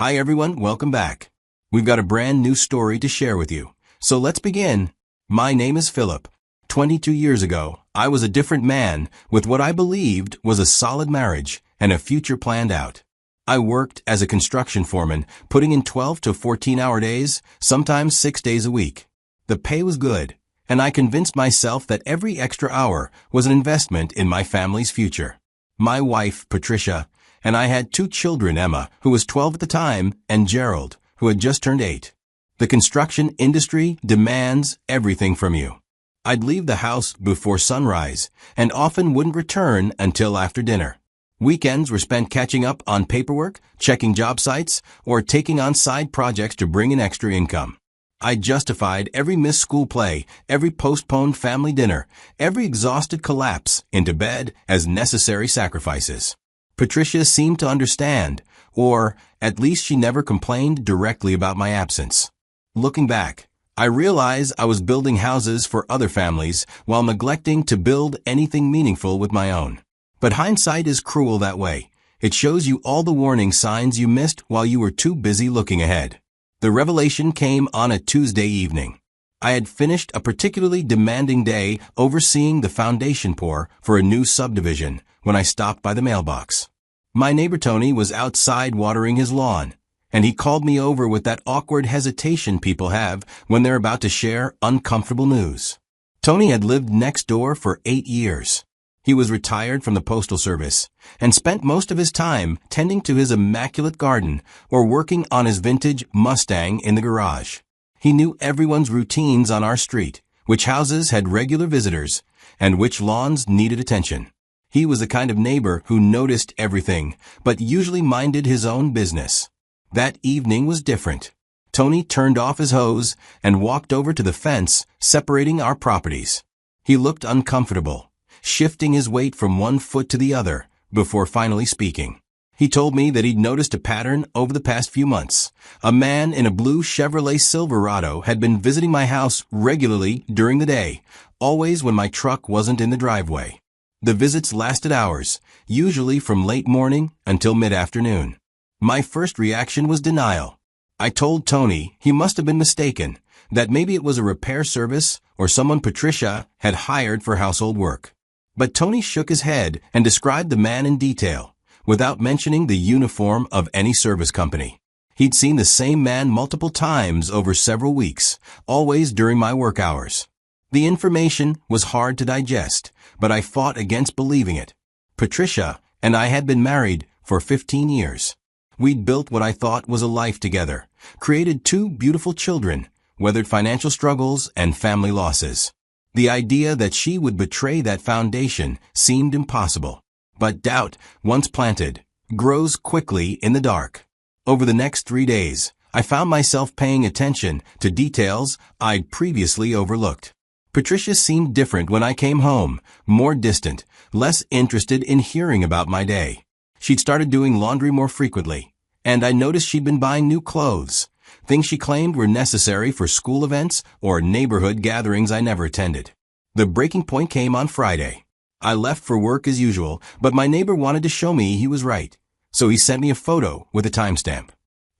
Hi everyone, welcome back. We've got a brand new story to share with you. So let's begin. My name is Philip. 22 years ago, I was a different man with what I believed was a solid marriage and a future planned out. I worked as a construction foreman, putting in 12 to 14-hour days, sometimes 6 days a week. The pay was good, and I convinced myself that every extra hour was an investment in my family's future. My wife, Patricia, and I had 2 children, Emma, who was 12 at the time, and Gerald, who had just turned 8. The construction industry demands everything from you. I'd leave the house before sunrise and often wouldn't return until after dinner. Weekends were spent catching up on paperwork, checking job sites, or taking on side projects to bring in extra income. I justified every missed school play, every postponed family dinner, every exhausted collapse into bed as necessary sacrifices. Patricia seemed to understand, or at least she never complained directly about my absence. Looking back, I realize I was building houses for other families while neglecting to build anything meaningful with my own. But hindsight is cruel that way. It shows you all the warning signs you missed while you were too busy looking ahead. The revelation came on a Tuesday evening. I had finished a particularly demanding day overseeing the foundation pour for a new subdivision when I stopped by the mailbox. My neighbor Tony was outside watering his lawn, and he called me over with that awkward hesitation people have when they're about to share uncomfortable news. Tony had lived next door for 8 years. He was retired from the Postal Service and spent most of his time tending to his immaculate garden or working on his vintage Mustang in the garage. He knew everyone's routines on our street, which houses had regular visitors, and which lawns needed attention. He was the kind of neighbor who noticed everything, but usually minded his own business. That evening was different. Tony turned off his hose and walked over to the fence separating our properties. He looked uncomfortable, shifting his weight from one foot to the other before finally speaking. He told me that he'd noticed a pattern over the past few months. A man in a blue Chevrolet Silverado had been visiting my house regularly during the day, always when my truck wasn't in the driveway. The visits lasted hours, usually from late morning until mid-afternoon. My first reaction was denial. I told Tony he must have been mistaken, that maybe it was a repair service or someone Patricia had hired for household work. But Tony shook his head and described the man in detail, without mentioning the uniform of any service company. He'd seen the same man multiple times over several weeks, always during my work hours. The information was hard to digest, but I fought against believing it. Patricia and I had been married for 15 years. We'd built what I thought was a life together, created 2 beautiful children, weathered financial struggles and family losses. The idea that she would betray that foundation seemed impossible. But doubt, once planted, grows quickly in the dark. Over the next 3 days, I found myself paying attention to details I'd previously overlooked. Patricia seemed different when I came home, more distant, less interested in hearing about my day. She'd started doing laundry more frequently, and I noticed she'd been buying new clothes, things she claimed were necessary for school events or neighborhood gatherings I never attended. The breaking point came on Friday. I left for work as usual, but my neighbor wanted to show me he was right, so he sent me a photo with a timestamp.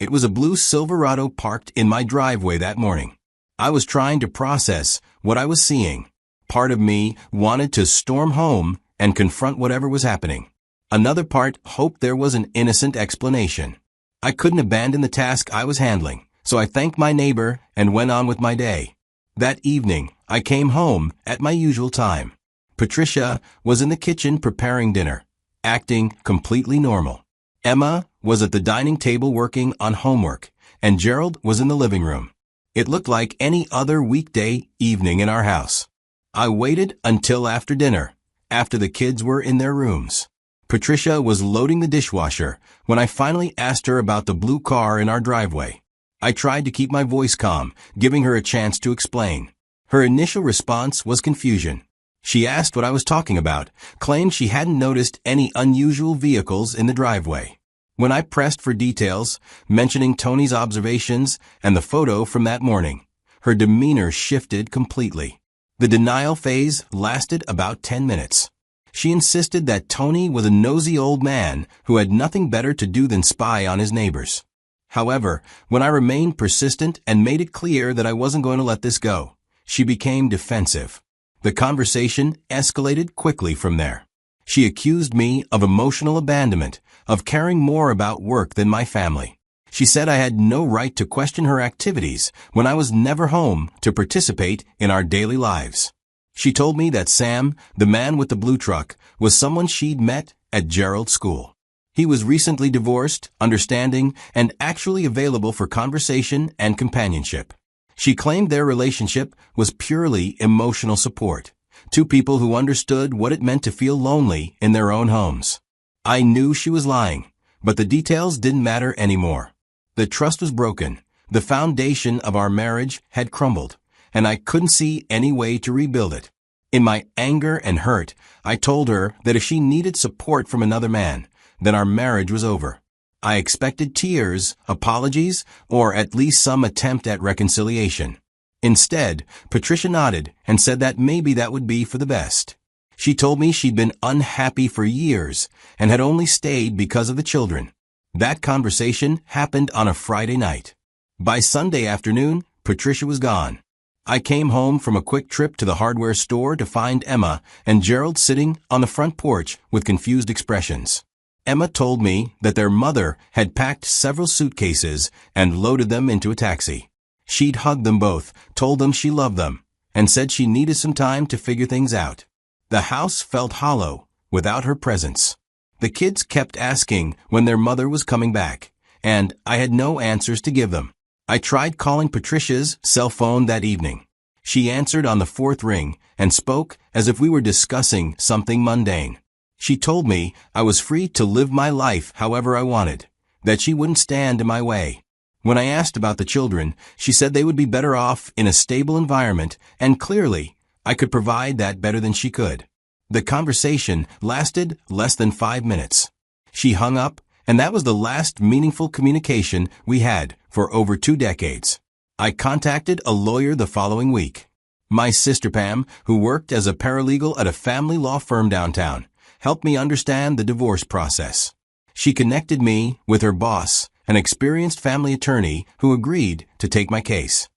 It was a blue Silverado parked in my driveway that morning. I was trying to process what I was seeing. Part of me wanted to storm home and confront whatever was happening. Another part hoped there was an innocent explanation. I couldn't abandon the task I was handling, so I thanked my neighbor and went on with my day. That evening, I came home at my usual time. Patricia was in the kitchen preparing dinner, acting completely normal. Emma was at the dining table working on homework, and Gerald was in the living room. It looked like any other weekday evening in our house. I waited until after dinner, after the kids were in their rooms. Patricia was loading the dishwasher when I finally asked her about the blue car in our driveway. I tried to keep my voice calm, giving her a chance to explain. Her initial response was confusion. She asked what I was talking about, claimed she hadn't noticed any unusual vehicles in the driveway. When I pressed for details, mentioning Tony's observations and the photo from that morning, her demeanor shifted completely. The denial phase lasted about 10 minutes. She insisted that Tony was a nosy old man who had nothing better to do than spy on his neighbors. However, when I remained persistent and made it clear that I wasn't going to let this go, she became defensive. The conversation escalated quickly from there. She accused me of emotional abandonment, of caring more about work than my family. She said I had no right to question her activities when I was never home to participate in our daily lives. She told me that Sam, the man with the blue truck, was someone she'd met at Gerald's school. He was recently divorced, understanding, and actually available for conversation and companionship. She claimed their relationship was purely emotional support, two people who understood what it meant to feel lonely in their own homes. I knew she was lying, but the details didn't matter anymore. The trust was broken, the foundation of our marriage had crumbled, and I couldn't see any way to rebuild it. In my anger and hurt, I told her that if she needed support from another man, then our marriage was over. I expected tears, apologies, or at least some attempt at reconciliation. Instead, Patricia nodded and said that maybe that would be for the best. She told me she'd been unhappy for years and had only stayed because of the children. That conversation happened on a Friday night. By Sunday afternoon, Patricia was gone. I came home from a quick trip to the hardware store to find Emma and Gerald sitting on the front porch with confused expressions. Emma told me that their mother had packed several suitcases and loaded them into a taxi. She'd hugged them both, told them she loved them, and said she needed some time to figure things out. The house felt hollow without her presence. The kids kept asking when their mother was coming back, and I had no answers to give them. I tried calling Patricia's cell phone that evening. She answered on the fourth ring and spoke as if we were discussing something mundane. She told me I was free to live my life however I wanted, that she wouldn't stand in my way. When I asked about the children, she said they would be better off in a stable environment, and clearly, I could provide that better than she could. The conversation lasted less than 5 minutes. She hung up, and that was the last meaningful communication we had for over 2 decades. I contacted a lawyer the following week. My sister Pam, who worked as a paralegal at a family law firm downtown, helped me understand the divorce process. She connected me with her boss, an experienced family attorney who agreed to take my case.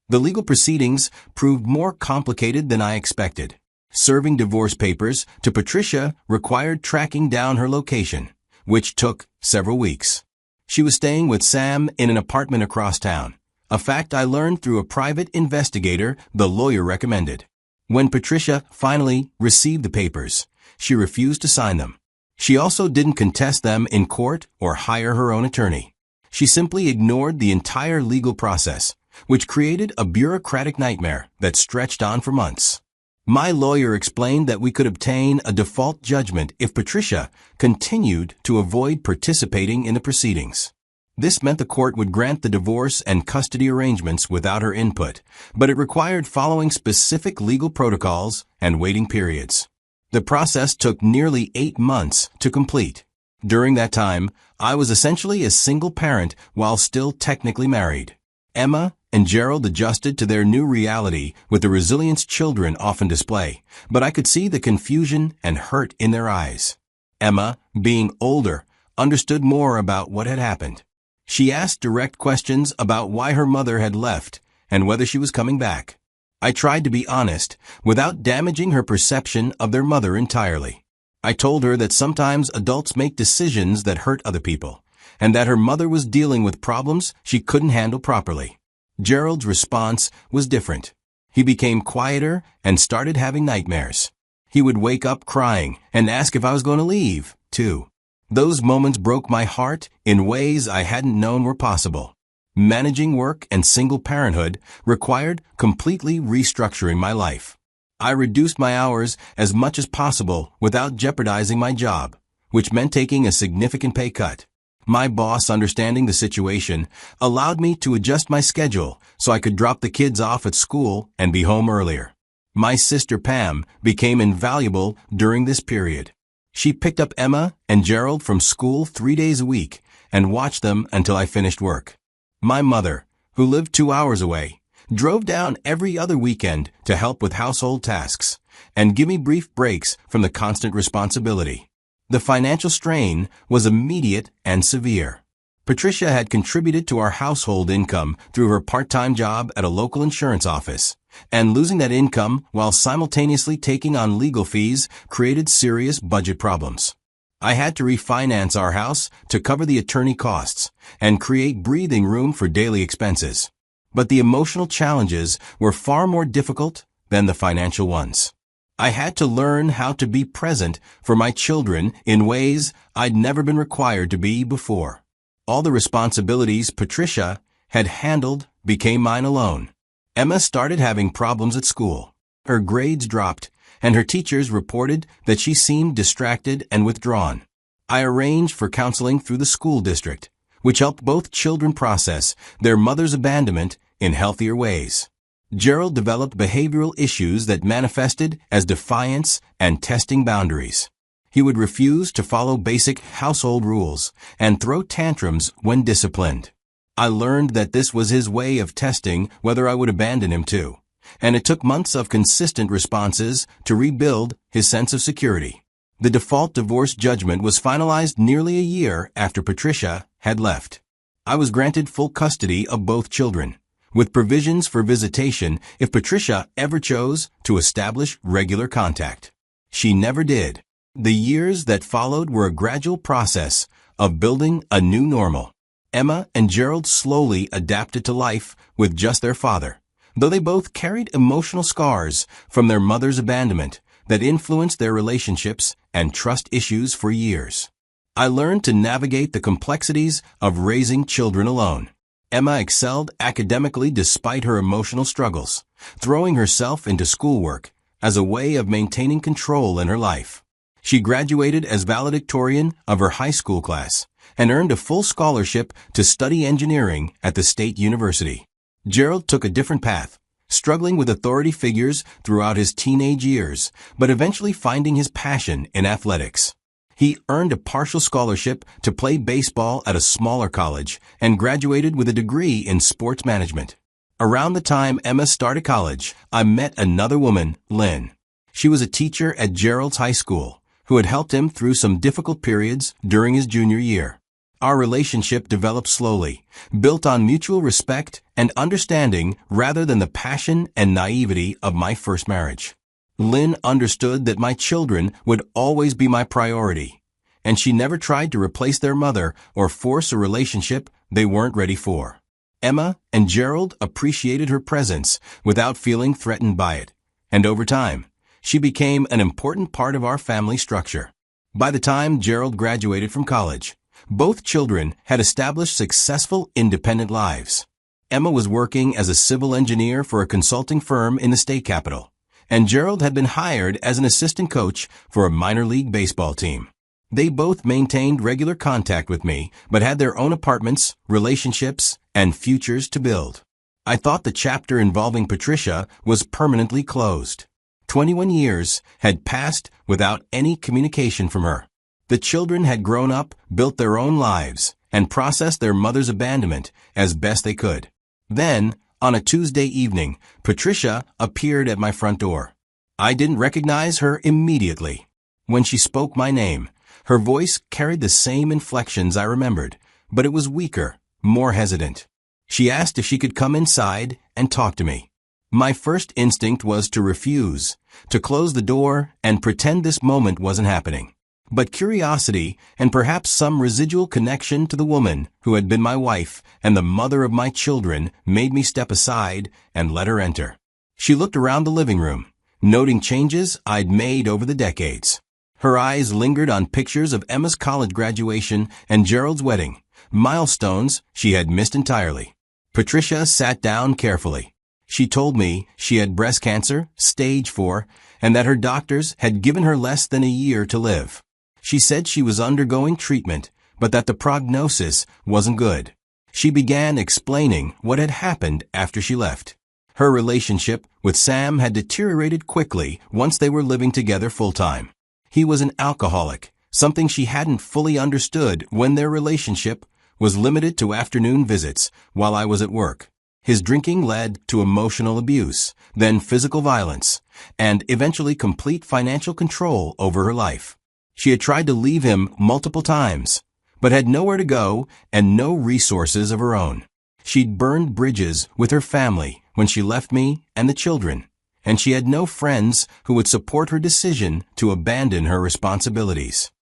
The legal proceedings proved more complicated than I expected. Serving divorce papers to Patricia required tracking down her location, which took several weeks. She was staying with Sam in an apartment across town, a fact I learned through a private investigator the lawyer recommended. When Patricia finally received the papers, she refused to sign them. She also didn't contest them in court or hire her own attorney. She simply ignored the entire legal process, which created a bureaucratic nightmare that stretched on for months. My lawyer explained that we could obtain a default judgment if Patricia continued to avoid participating in the proceedings. This meant the court would grant the divorce and custody arrangements without her input, but it required following specific legal protocols and waiting periods. The process took nearly 8 months to complete. During that time, I was essentially a single parent while still technically married. Emma and Gerald adjusted to their new reality with the resilience children often display, but I could see the confusion and hurt in their eyes. Emma, being older, understood more about what had happened. She asked direct questions about why her mother had left and whether she was coming back. I tried to be honest, without damaging her perception of their mother entirely. I told her that sometimes adults make decisions that hurt other people, and that her mother was dealing with problems she couldn't handle properly. Gerald's response was different. He became quieter and started having nightmares. He would wake up crying and ask if I was going to leave, too. Those moments broke my heart in ways I hadn't known were possible. Managing work and single parenthood required completely restructuring my life. I reduced my hours as much as possible without jeopardizing my job, which meant taking a significant pay cut. My boss, understanding the situation, allowed me to adjust my schedule so I could drop the kids off at school and be home earlier. My sister Pam became invaluable during this period. She picked up Emma and Gerald from school 3 days a week and watched them until I finished work. My mother, who lived 2 hours away, drove down every other weekend to help with household tasks and give me brief breaks from the constant responsibility. The financial strain was immediate and severe. Patricia had contributed to our household income through her part-time job at a local insurance office, and losing that income while simultaneously taking on legal fees created serious budget problems. I had to refinance our house to cover the attorney costs and create breathing room for daily expenses. But the emotional challenges were far more difficult than the financial ones. I had to learn how to be present for my children in ways I'd never been required to be before. All the responsibilities Patricia had handled became mine alone. Emma started having problems at school. Her grades dropped, and her teachers reported that she seemed distracted and withdrawn. I arranged for counseling through the school district, which helped both children process their mother's abandonment in healthier ways. Gerald developed behavioral issues that manifested as defiance and testing boundaries. He would refuse to follow basic household rules and throw tantrums when disciplined. I learned that this was his way of testing whether I would abandon him too, and it took months of consistent responses to rebuild his sense of security. The default divorce judgment was finalized nearly a year after Patricia had left. I was granted full custody of both children, with provisions for visitation if Patricia ever chose to establish regular contact. She never did. The years that followed were a gradual process of building a new normal. Emma and Gerald slowly adapted to life with just their father, though they both carried emotional scars from their mother's abandonment that influenced their relationships and trust issues for years. I learned to navigate the complexities of raising children alone. Emma excelled academically despite her emotional struggles, throwing herself into schoolwork as a way of maintaining control in her life. She graduated as valedictorian of her high school class and earned a full scholarship to study engineering at the state university. Gerald took a different path, struggling with authority figures throughout his teenage years, but eventually finding his passion in athletics. He earned a partial scholarship to play baseball at a smaller college and graduated with a degree in sports management. Around the time Emma started college, I met another woman, Lynn. She was a teacher at Gerald's high school, who had helped him through some difficult periods during his junior year. Our relationship developed slowly, built on mutual respect and understanding rather than the passion and naivety of my first marriage. Lynn understood that my children would always be my priority, and she never tried to replace their mother or force a relationship they weren't ready for. Emma and Gerald appreciated her presence without feeling threatened by it, and over time, she became an important part of our family structure. By the time Gerald graduated from college, both children had established successful independent lives. Emma was working as a civil engineer for a consulting firm in the state capital, and Gerald had been hired as an assistant coach for a minor league baseball team. They both maintained regular contact with me, but had their own apartments, relationships, and futures to build. I thought the chapter involving Patricia was permanently closed. 21 years had passed without any communication from her. The children had grown up, built their own lives, and processed their mother's abandonment as best they could. Then, on a Tuesday evening, Patricia appeared at my front door. I didn't recognize her immediately. When she spoke my name, her voice carried the same inflections I remembered, but it was weaker, more hesitant. She asked if she could come inside and talk to me. My first instinct was to refuse, to close the door and pretend this moment wasn't happening. But curiosity and perhaps some residual connection to the woman who had been my wife and the mother of my children made me step aside and let her enter. She looked around the living room, noting changes I'd made over the decades. Her eyes lingered on pictures of Emma's college graduation and Gerald's wedding, milestones she had missed entirely. Patricia sat down carefully. She told me she had breast cancer, stage 4, and that her doctors had given her less than a year to live. She said she was undergoing treatment, but that the prognosis wasn't good. She began explaining what had happened after she left. Her relationship with Sam had deteriorated quickly once they were living together full-time. He was an alcoholic, something she hadn't fully understood when their relationship was limited to afternoon visits while I was at work. His drinking led to emotional abuse, then physical violence, and eventually complete financial control over her life. She had tried to leave him multiple times, but had nowhere to go and no resources of her own. She'd burned bridges with her family when she left me and the children, and she had no friends who would support her decision to abandon her responsibilities.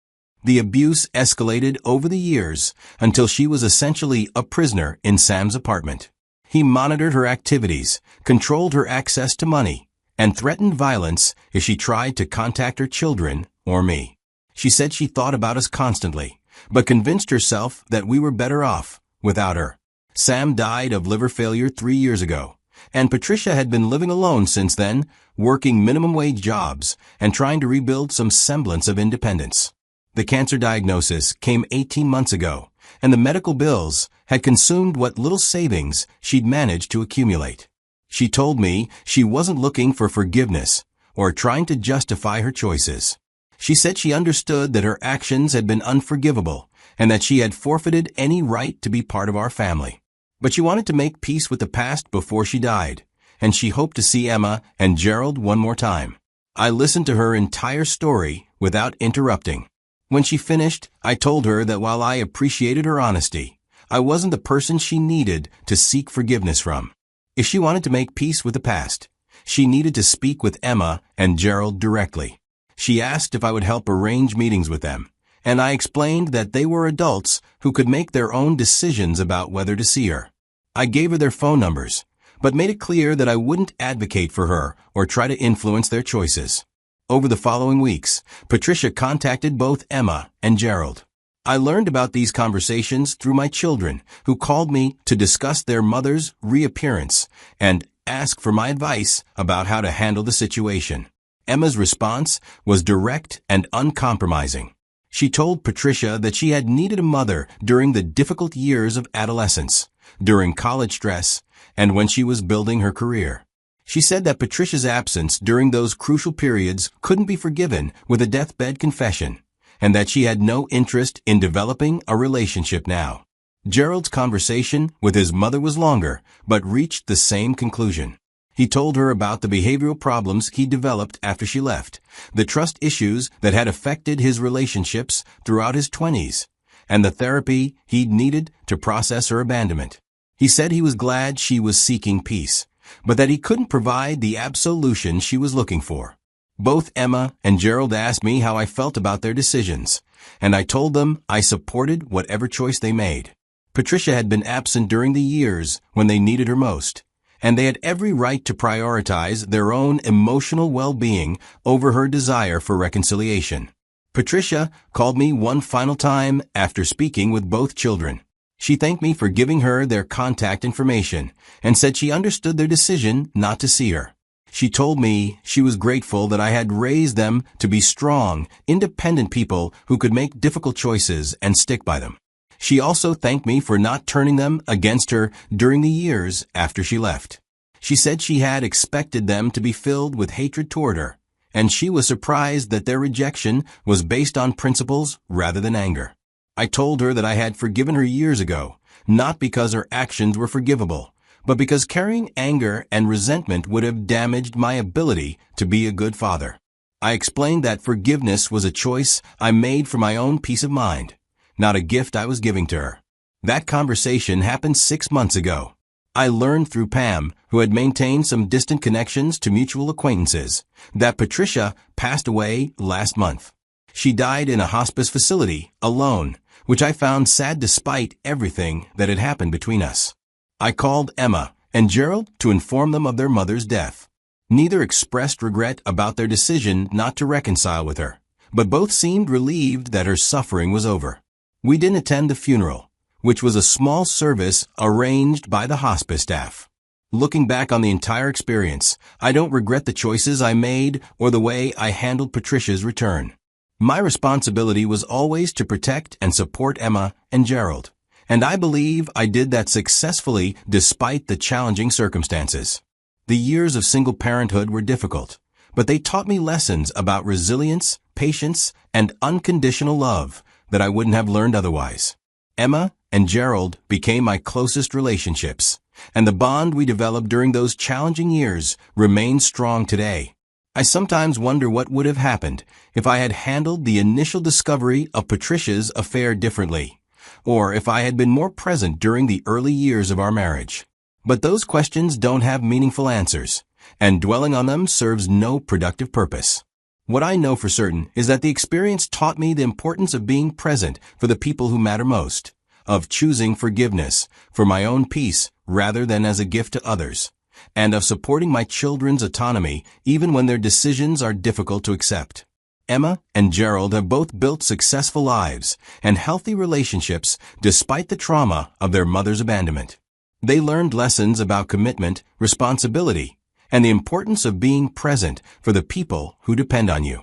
The abuse escalated over the years until she was essentially a prisoner in Sam's apartment. He monitored her activities, controlled her access to money, and threatened violence if she tried to contact her children or me. She said she thought about us constantly, but convinced herself that we were better off without her. Sam died of liver failure 3 years ago, and Patricia had been living alone since then, working minimum wage jobs and trying to rebuild some semblance of independence. The cancer diagnosis came 18 months ago, and the medical bills had consumed what little savings she'd managed to accumulate. She told me she wasn't looking for forgiveness or trying to justify her choices. She said she understood that her actions had been unforgivable and that she had forfeited any right to be part of our family. But she wanted to make peace with the past before she died, and she hoped to see Emma and Gerald one more time. I listened to her entire story without interrupting. When she finished, I told her that while I appreciated her honesty, I wasn't the person she needed to seek forgiveness from. If she wanted to make peace with the past, she needed to speak with Emma and Gerald directly. She asked if I would help arrange meetings with them, and I explained that they were adults who could make their own decisions about whether to see her. I gave her their phone numbers, but made it clear that I wouldn't advocate for her or try to influence their choices. Over the following weeks, Patricia contacted both Emma and Gerald. I learned about these conversations through my children, who called me to discuss their mother's reappearance and ask for my advice about how to handle the situation. Emma's response was direct and uncompromising. She told Patricia that she had needed a mother during the difficult years of adolescence, during college stress, and when she was building her career. She said that Patricia's absence during those crucial periods couldn't be forgiven with a deathbed confession, and that she had no interest in developing a relationship now. Gerald's conversation with his mother was longer, but reached the same conclusion. He told her about the behavioral problems he developed after she left, the trust issues that had affected his relationships throughout his 20s, and the therapy he'd needed to process her abandonment. He said he was glad she was seeking peace, but that he couldn't provide the absolution she was looking for. Both Emma and Gerald asked me how I felt about their decisions, and I told them I supported whatever choice they made. Patricia had been absent during the years when they needed her most, and they had every right to prioritize their own emotional well-being over her desire for reconciliation. Patricia called me one final time after speaking with both children. She thanked me for giving her their contact information and said she understood their decision not to see her. She told me she was grateful that I had raised them to be strong, independent people who could make difficult choices and stick by them. She also thanked me for not turning them against her during the years after she left. She said she had expected them to be filled with hatred toward her, and she was surprised that their rejection was based on principles rather than anger. I told her that I had forgiven her years ago, not because her actions were forgivable, but because carrying anger and resentment would have damaged my ability to be a good father. I explained that forgiveness was a choice I made for my own peace of mind, not a gift I was giving to her. That conversation happened 6 months ago. I learned through Pam, who had maintained some distant connections to mutual acquaintances, that Patricia passed away last month. She died in a hospice facility, alone, which I found sad despite everything that had happened between us. I called Emma and Gerald to inform them of their mother's death. Neither expressed regret about their decision not to reconcile with her, but both seemed relieved that her suffering was over. We didn't attend the funeral, which was a small service arranged by the hospice staff. Looking back on the entire experience, I don't regret the choices I made or the way I handled Patricia's return. My responsibility was always to protect and support Emma and Gerald, and I believe I did that successfully despite the challenging circumstances. The years of single parenthood were difficult, but they taught me lessons about resilience, patience, and unconditional love that I wouldn't have learned otherwise. Emma and Gerald became my closest relationships, and the bond we developed during those challenging years remains strong today. I sometimes wonder what would have happened if I had handled the initial discovery of Patricia's affair differently, or if I had been more present during the early years of our marriage. But those questions don't have meaningful answers, and dwelling on them serves no productive purpose. What I know for certain is that the experience taught me the importance of being present for the people who matter most, of choosing forgiveness for my own peace rather than as a gift to others, and of supporting my children's autonomy even when their decisions are difficult to accept. Emma and Gerald have both built successful lives and healthy relationships despite the trauma of their mother's abandonment. They learned lessons about commitment, responsibility, and the importance of being present for the people who depend on you.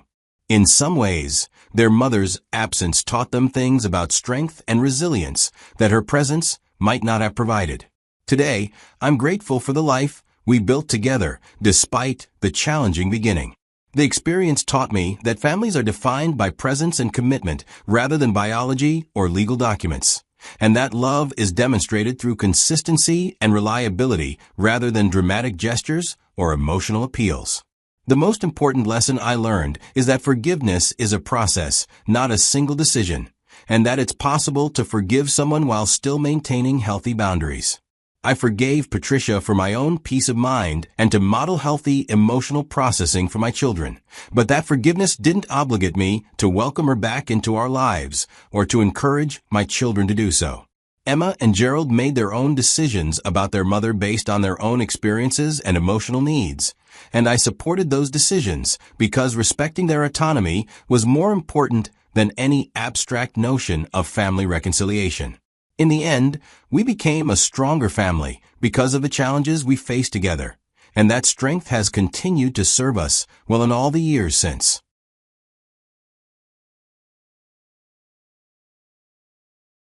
In some ways, their mother's absence taught them things about strength and resilience that her presence might not have provided. Today, I'm grateful for the life we built together despite the challenging beginning. The experience taught me that families are defined by presence and commitment rather than biology or legal documents, and that love is demonstrated through consistency and reliability rather than dramatic gestures or emotional appeals. The most important lesson I learned is that forgiveness is a process, not a single decision, and that it's possible to forgive someone while still maintaining healthy boundaries. I forgave Patricia for my own peace of mind and to model healthy emotional processing for my children, but that forgiveness didn't obligate me to welcome her back into our lives or to encourage my children to do so. Emma and Gerald made their own decisions about their mother based on their own experiences and emotional needs, and I supported those decisions because respecting their autonomy was more important than any abstract notion of family reconciliation. In the end, we became a stronger family because of the challenges we faced together, and that strength has continued to serve us well in all the years since.